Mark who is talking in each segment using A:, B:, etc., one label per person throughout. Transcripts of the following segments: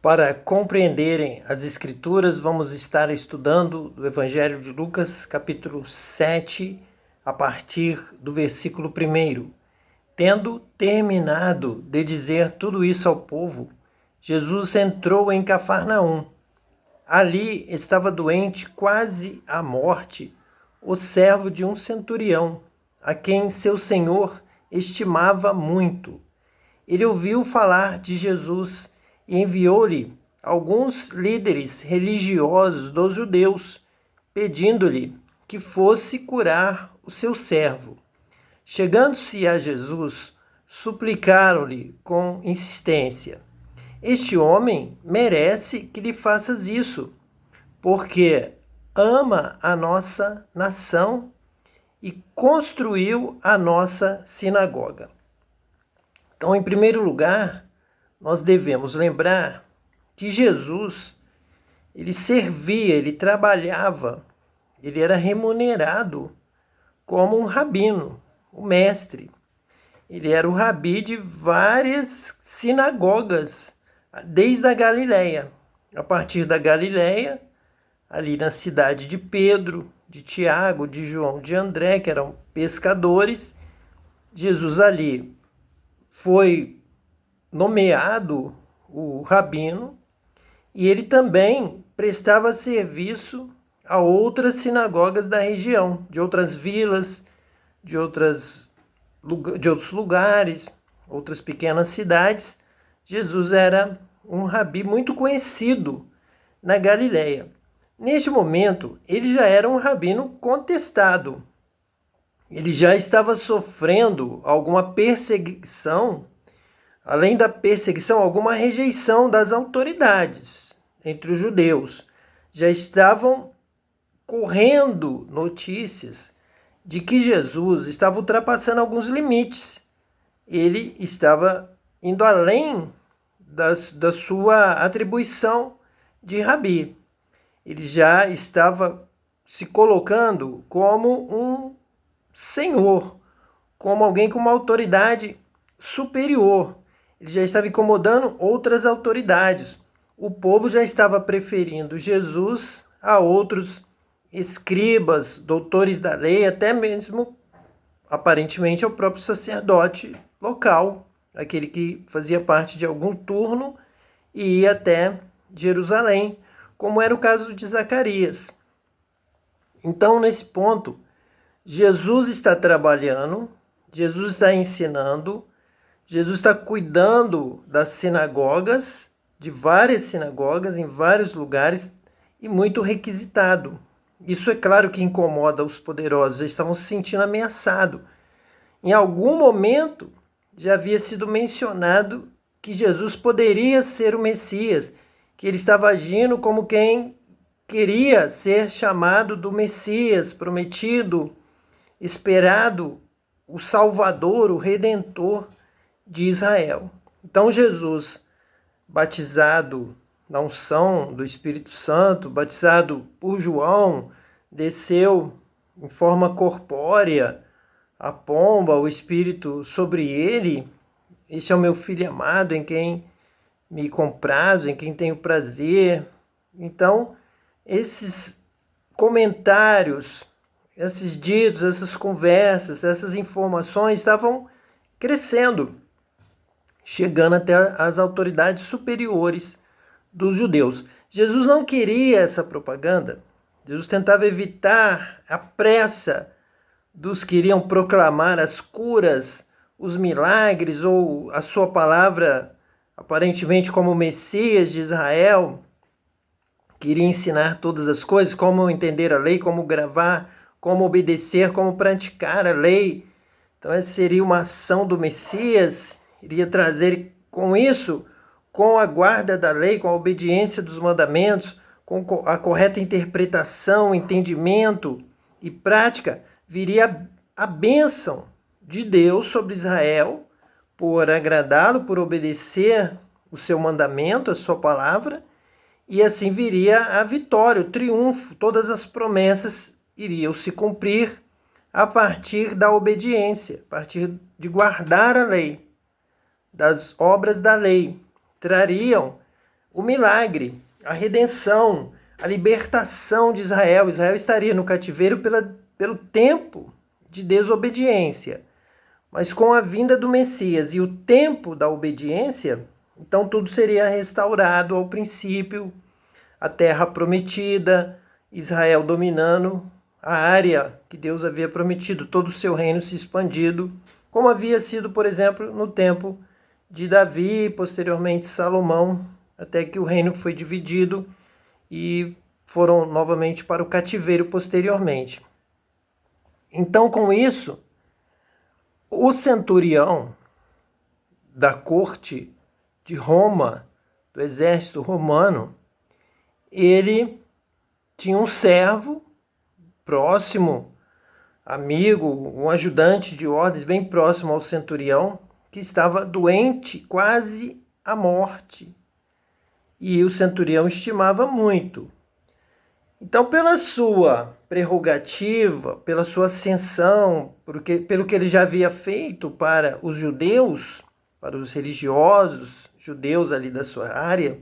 A: Para compreenderem as Escrituras, vamos estar estudando o Evangelho de Lucas, capítulo 7, a partir do versículo 1. Tendo terminado de dizer tudo isso ao povo, Jesus entrou em Cafarnaum. Ali estava doente, quase à morte, o servo de um centurião, a quem seu senhor estimava muito. Ele ouviu falar de Jesus e enviou-lhe alguns líderes religiosos dos judeus, pedindo-lhe que fosse curar o seu servo. Chegando-se a Jesus, suplicaram-lhe com insistência: Este homem merece que lhe faças isso, porque ama a nossa nação e construiu a nossa sinagoga. Então, em primeiro lugar, nós devemos lembrar que Jesus, ele servia, ele trabalhava, ele era remunerado como um rabino, o mestre. Ele era o rabi de várias sinagogas, desde a Galileia. A partir da Galileia, ali na cidade de Pedro, de Tiago, de João, de André, que eram pescadores, Jesus ali foi nomeado o rabino e ele também prestava serviço a outras sinagogas da região, de outras vilas, de outros lugares, outras pequenas cidades. Jesus era um rabi muito conhecido na Galileia. Neste momento, ele já era um rabino contestado. Ele já estava sofrendo alguma perseguição, além da perseguição, alguma rejeição das autoridades entre os judeus. Já estavam correndo notícias de que Jesus estava ultrapassando alguns limites. Ele estava indo além da sua atribuição de rabi. Ele já estava se colocando como um senhor, como alguém com uma autoridade superior. Ele já estava incomodando outras autoridades. O povo já estava preferindo Jesus a outros escribas, doutores da lei, até mesmo, aparentemente, ao próprio sacerdote local, aquele que fazia parte de algum turno e ia até Jerusalém, como era o caso de Zacarias. Então, nesse ponto, Jesus está trabalhando, Jesus está ensinando, Jesus está cuidando das sinagogas, de várias sinagogas, em vários lugares, e muito requisitado. Isso é claro que incomoda os poderosos, eles estavam se sentindo ameaçados. Em algum momento já havia sido mencionado que Jesus poderia ser o Messias, que ele estava agindo como quem queria ser chamado do Messias prometido, esperado, o Salvador, o Redentor de Israel. Então Jesus, batizado na unção do Espírito Santo, batizado por João, desceu em forma corpórea a pomba, o Espírito sobre ele. Este é o meu filho amado, em quem me comprazo, em quem tenho prazer. Então, esses comentários, esses ditos, essas conversas, essas informações estavam crescendo, chegando até as autoridades superiores dos judeus. Jesus não queria essa propaganda. Jesus tentava evitar a pressa dos que iriam proclamar as curas, os milagres ou a sua palavra aparentemente como Messias de Israel, que iria ensinar todas as coisas, como entender a lei, como gravar, como obedecer, como praticar a lei. Então essa seria uma ação do Messias, iria trazer com isso, com a guarda da lei, com a obediência dos mandamentos, com a correta interpretação, entendimento e prática, viria a bênção de Deus sobre Israel, por agradá-lo, por obedecer o seu mandamento, a sua palavra, e assim viria a vitória, o triunfo, todas as promessas iriam se cumprir a partir da obediência, a partir de guardar a lei, das obras da lei, trariam o milagre, a redenção, a libertação de Israel. Israel estaria no cativeiro pelo tempo de desobediência. Mas com a vinda do Messias e o tempo da obediência, então tudo seria restaurado ao princípio, a terra prometida, Israel dominando a área que Deus havia prometido, todo o seu reino se expandido, como havia sido, por exemplo, no tempo de Davi, posteriormente Salomão, até que o reino foi dividido e foram novamente para o cativeiro posteriormente. Então, com isso, o centurião da corte de Roma, do exército romano, ele tinha um servo próximo, amigo, um ajudante de ordens bem próximo ao centurião, que estava doente, quase à morte. E o centurião estimava muito. Então, pela sua prerrogativa, pela sua ascensão, pelo que ele já havia feito para os judeus, para os religiosos judeus ali da sua área,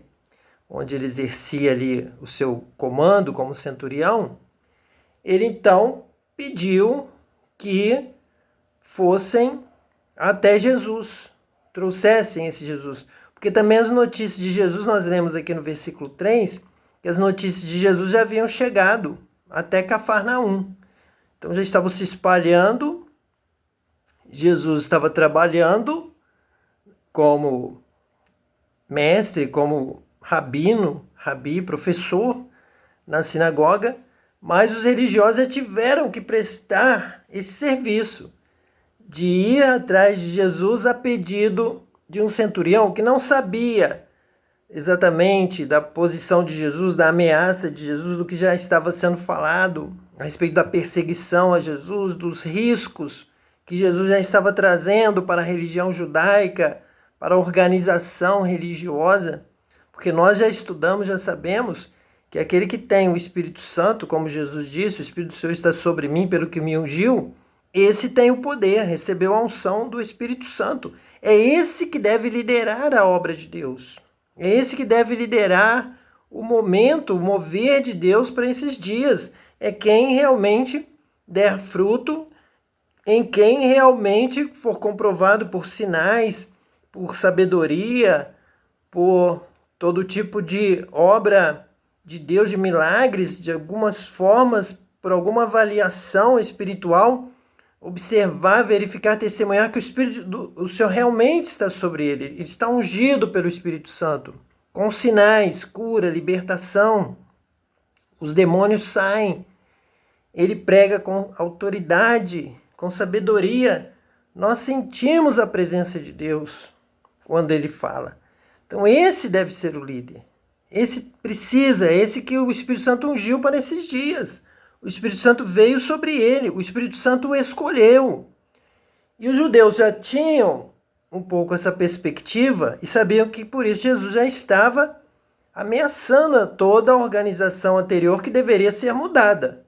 A: onde ele exercia ali o seu comando como centurião, ele então pediu que fossem até Jesus, trouxessem esse Jesus. Porque também as notícias de Jesus, nós lemos aqui no versículo 3, que as notícias de Jesus já haviam chegado até Cafarnaum. Então já estavam se espalhando, Jesus estava trabalhando como mestre, como rabi, professor na sinagoga, mas os religiosos já tiveram que prestar esse serviço de ir atrás de Jesus a pedido de um centurião que não sabia exatamente da posição de Jesus, da ameaça de Jesus, do que já estava sendo falado a respeito da perseguição a Jesus, dos riscos que Jesus já estava trazendo para a religião judaica, para a organização religiosa, porque nós já estudamos, já sabemos que aquele que tem o Espírito Santo, como Jesus disse, o Espírito do Senhor está sobre mim pelo que me ungiu, esse tem o poder, recebeu a unção do Espírito Santo. É esse que deve liderar a obra de Deus. É esse que deve liderar o momento, o mover de Deus para esses dias. É quem realmente der fruto, em quem realmente for comprovado por sinais, por sabedoria, por todo tipo de obra de Deus, de milagres, de algumas formas, por alguma avaliação espiritual, observar, verificar, testemunhar que o Espírito do Senhor realmente está sobre ele. Ele está ungido pelo Espírito Santo, com sinais, cura, libertação. Os demônios saem. Ele prega com autoridade, com sabedoria. Nós sentimos a presença de Deus quando ele fala. Então esse deve ser o líder. Esse que o Espírito Santo ungiu para esses dias. O Espírito Santo veio sobre ele, o Espírito Santo o escolheu. E os judeus já tinham um pouco essa perspectiva e sabiam que por isso Jesus já estava ameaçando toda a organização anterior que deveria ser mudada.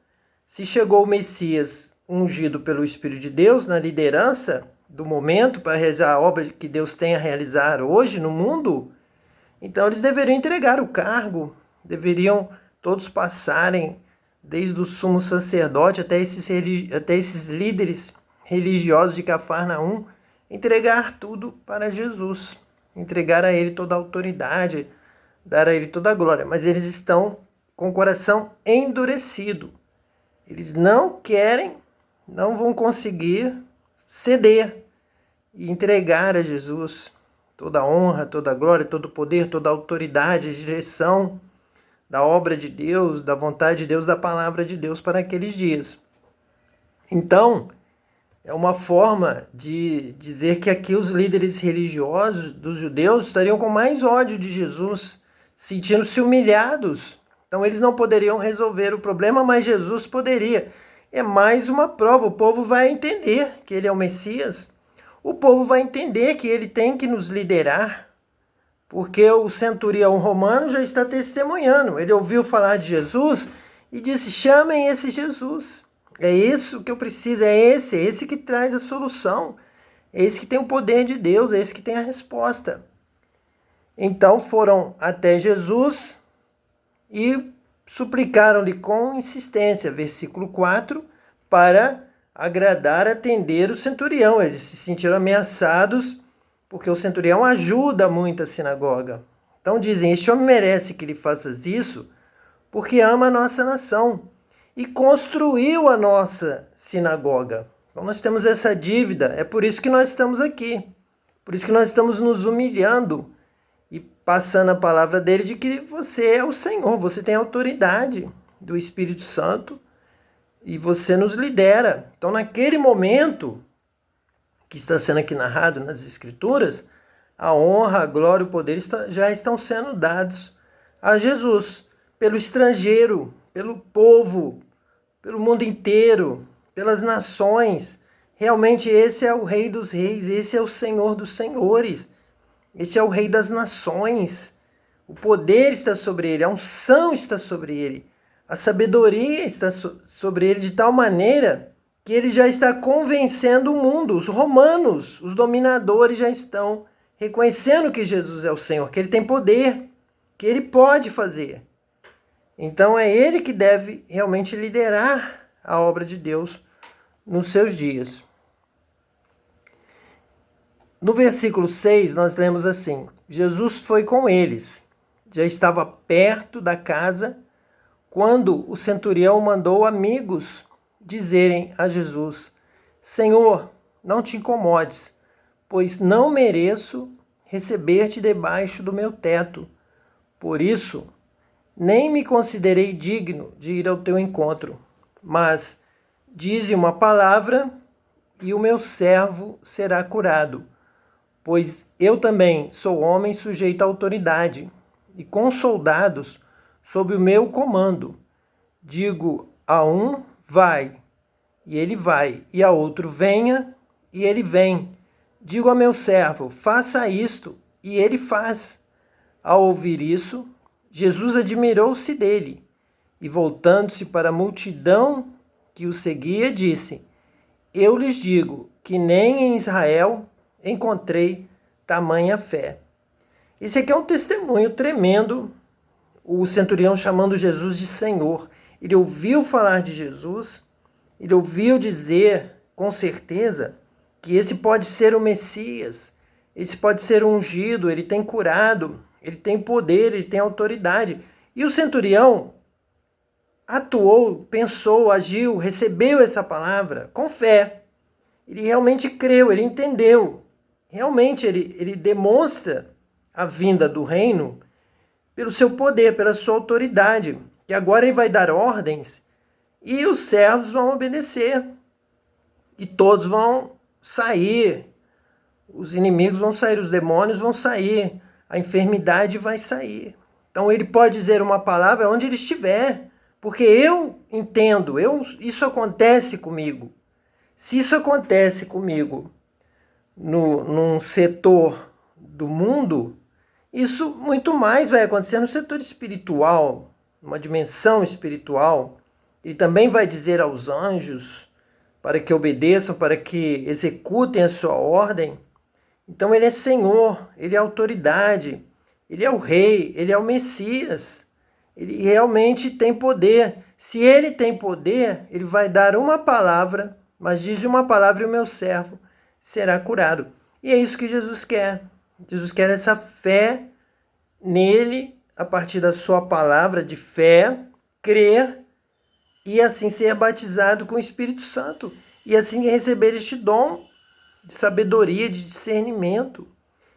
A: Se chegou o Messias ungido pelo Espírito de Deus na liderança do momento para realizar a obra que Deus tem a realizar hoje no mundo, então eles deveriam entregar o cargo, deveriam todos passarem, desde o sumo sacerdote até esses líderes religiosos de Cafarnaum, entregar tudo para Jesus, entregar a ele toda a autoridade, dar a ele toda a glória. Mas eles estão com o coração endurecido. Eles não querem, não vão conseguir ceder e entregar a Jesus toda a honra, toda a glória, todo o poder, toda a autoridade, a direção da obra de Deus, da vontade de Deus, da palavra de Deus para aqueles dias. Então, é uma forma de dizer que aqui os líderes religiosos dos judeus estariam com mais ódio de Jesus, sentindo-se humilhados. Então, eles não poderiam resolver o problema, mas Jesus poderia. É mais uma prova. O povo vai entender que ele é o Messias. O povo vai entender que ele tem que nos liderar. Porque o centurião romano já está testemunhando. Ele ouviu falar de Jesus e disse: chamem esse Jesus. É isso que eu preciso, é esse que traz a solução. É esse que tem o poder de Deus, é esse que tem a resposta. Então foram até Jesus e suplicaram-lhe com insistência, versículo 4, para agradar, atender o centurião. Eles se sentiram ameaçados porque o centurião ajuda muito a sinagoga. Então dizem, este homem merece que lhe faças isso porque ama a nossa nação e construiu a nossa sinagoga. Então nós temos essa dívida, é por isso que nós estamos aqui. Por isso que nós estamos nos humilhando e passando a palavra dele de que você é o Senhor, você tem autoridade do Espírito Santo e você nos lidera. Então naquele momento que está sendo aqui narrado nas Escrituras, a honra, a glória e o poder já estão sendo dados a Jesus, pelo estrangeiro, pelo povo, pelo mundo inteiro, pelas nações. Realmente esse é o Rei dos Reis, esse é o Senhor dos Senhores, esse é o Rei das nações. O poder está sobre ele, a unção está sobre ele, a sabedoria está sobre ele de tal maneira que ele já está convencendo o mundo. Os romanos, os dominadores já estão reconhecendo que Jesus é o Senhor, que ele tem poder, que ele pode fazer. Então é ele que deve realmente liderar a obra de Deus nos seus dias. No versículo 6 nós lemos assim: Jesus foi com eles, já estava perto da casa, quando o centurião mandou amigos dizerem a Jesus: Senhor, não te incomodes, pois não mereço receber-te debaixo do meu teto. Por isso, nem me considerei digno de ir ao teu encontro, mas dize uma palavra e o meu servo será curado. Pois eu também sou homem sujeito à autoridade, e com soldados sob o meu comando. Digo a um, vai, e ele vai, e a outro, venha, e ele vem. Digo a meu servo, faça isto, e ele faz. Ao ouvir isso, Jesus admirou-se dele, e voltando-se para a multidão que o seguia, disse: Eu lhes digo que nem em Israel encontrei tamanha fé. Esse aqui é um testemunho tremendo, o centurião chamando Jesus de Senhor. Ele ouviu falar de Jesus, ele ouviu dizer com certeza que esse pode ser o Messias, esse pode ser o ungido, ele tem curado, ele tem poder, ele tem autoridade. E o centurião atuou, pensou, agiu, recebeu essa palavra com fé. Ele realmente creu, ele entendeu. Realmente ele demonstra a vinda do reino pelo seu poder, pela sua autoridade, que agora ele vai dar ordens e os servos vão obedecer. E todos vão sair, os inimigos vão sair, os demônios vão sair, a enfermidade vai sair. Então ele pode dizer uma palavra onde ele estiver, porque eu entendo, isso acontece comigo. Se isso acontece comigo num setor do mundo, isso muito mais vai acontecer no setor espiritual, numa dimensão espiritual. Ele também vai dizer aos anjos para que obedeçam, para que executem a sua ordem. Então ele é Senhor, ele é autoridade, ele é o Rei, ele é o Messias. Ele realmente tem poder. Se ele tem poder, ele vai dar uma palavra, mas diz uma palavra e o meu servo será curado. E é isso que Jesus quer. Jesus quer essa fé nele, a partir da sua palavra de fé, crer e assim ser batizado com o Espírito Santo. E assim receber este dom de sabedoria, de discernimento.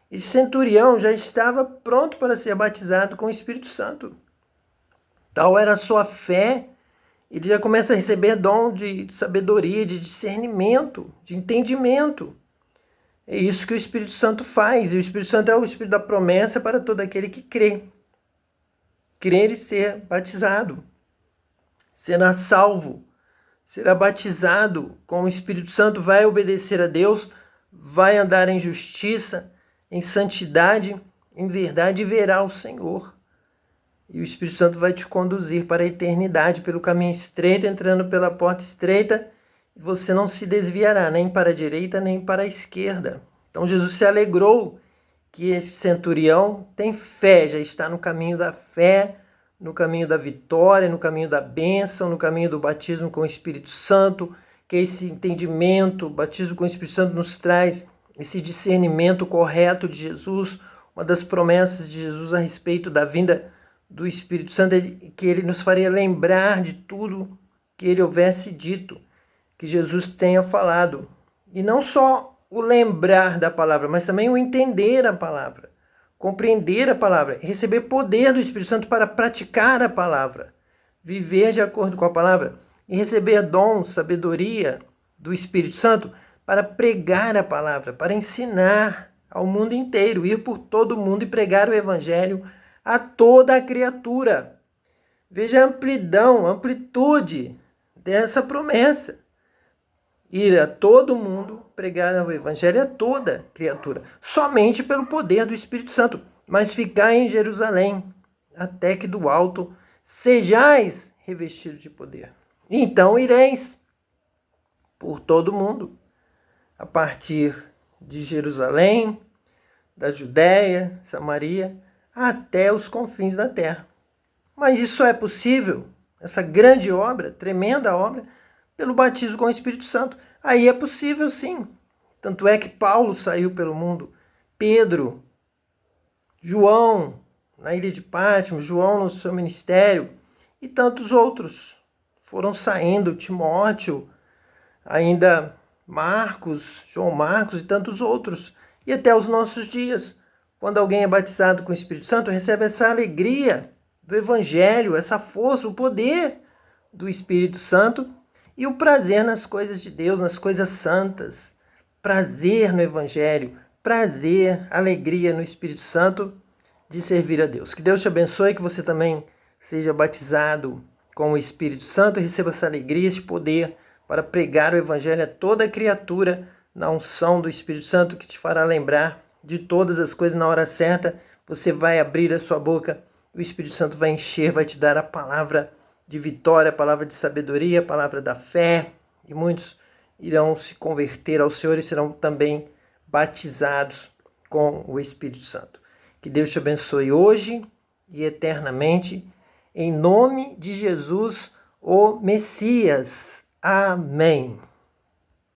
A: Esse centurião já estava pronto para ser batizado com o Espírito Santo. Tal era a sua fé, ele já começa a receber dom de sabedoria, de discernimento, de entendimento. É isso que o Espírito Santo faz. E o Espírito Santo é o Espírito da promessa para todo aquele que crê. Crer e ser batizado. Será salvo. Será batizado com o Espírito Santo, vai obedecer a Deus, vai andar em justiça, em santidade, em verdade, e verá o Senhor. E o Espírito Santo vai te conduzir para a eternidade pelo caminho estreito, entrando pela porta estreita, e você não se desviará nem para a direita nem para a esquerda. Então Jesus se alegrou que esse centurião tem fé, já está no caminho da fé, no caminho da vitória, no caminho da bênção, no caminho do batismo com o Espírito Santo, que esse entendimento, o batismo com o Espírito Santo nos traz esse discernimento correto de Jesus. Uma das promessas de Jesus a respeito da vinda do Espírito Santo é que ele nos faria lembrar de tudo que ele houvesse dito, que Jesus tenha falado. E não só o lembrar da palavra, mas também o entender a palavra, compreender a palavra, receber poder do Espírito Santo para praticar a palavra, viver de acordo com a palavra e receber dons, sabedoria do Espírito Santo para pregar a palavra, para ensinar ao mundo inteiro, ir por todo o mundo e pregar o evangelho a toda a criatura. Veja a amplidão, a amplitude dessa promessa. Ir a todo mundo, pregar o evangelho a toda criatura, somente pelo poder do Espírito Santo, mas ficar em Jerusalém, até que do alto sejais revestidos de poder. Então ireis por todo mundo, a partir de Jerusalém, da Judéia, Samaria, até os confins da terra. Mas isso é possível, essa grande obra, tremenda obra, pelo batismo com o Espírito Santo. Aí é possível sim. Tanto é que Paulo saiu pelo mundo, Pedro, João na ilha de Patmos, João no seu ministério e tantos outros foram saindo, Timóteo, ainda Marcos, João Marcos e tantos outros. E até os nossos dias, quando alguém é batizado com o Espírito Santo, recebe essa alegria do Evangelho, essa força, o poder do Espírito Santo e o prazer nas coisas de Deus, nas coisas santas. Prazer no Evangelho, prazer, alegria no Espírito Santo de servir a Deus. Que Deus te abençoe, que você também seja batizado com o Espírito Santo e receba essa alegria, esse poder para pregar o Evangelho a toda criatura na unção do Espírito Santo, que te fará lembrar de todas as coisas na hora certa. Você vai abrir a sua boca, o Espírito Santo vai encher, vai te dar a palavra de vitória, a palavra de sabedoria, a palavra da fé, e muitos irão se converter ao Senhor e serão também batizados com o Espírito Santo. Que Deus te abençoe hoje e eternamente, em nome de Jesus, o Messias. Amém.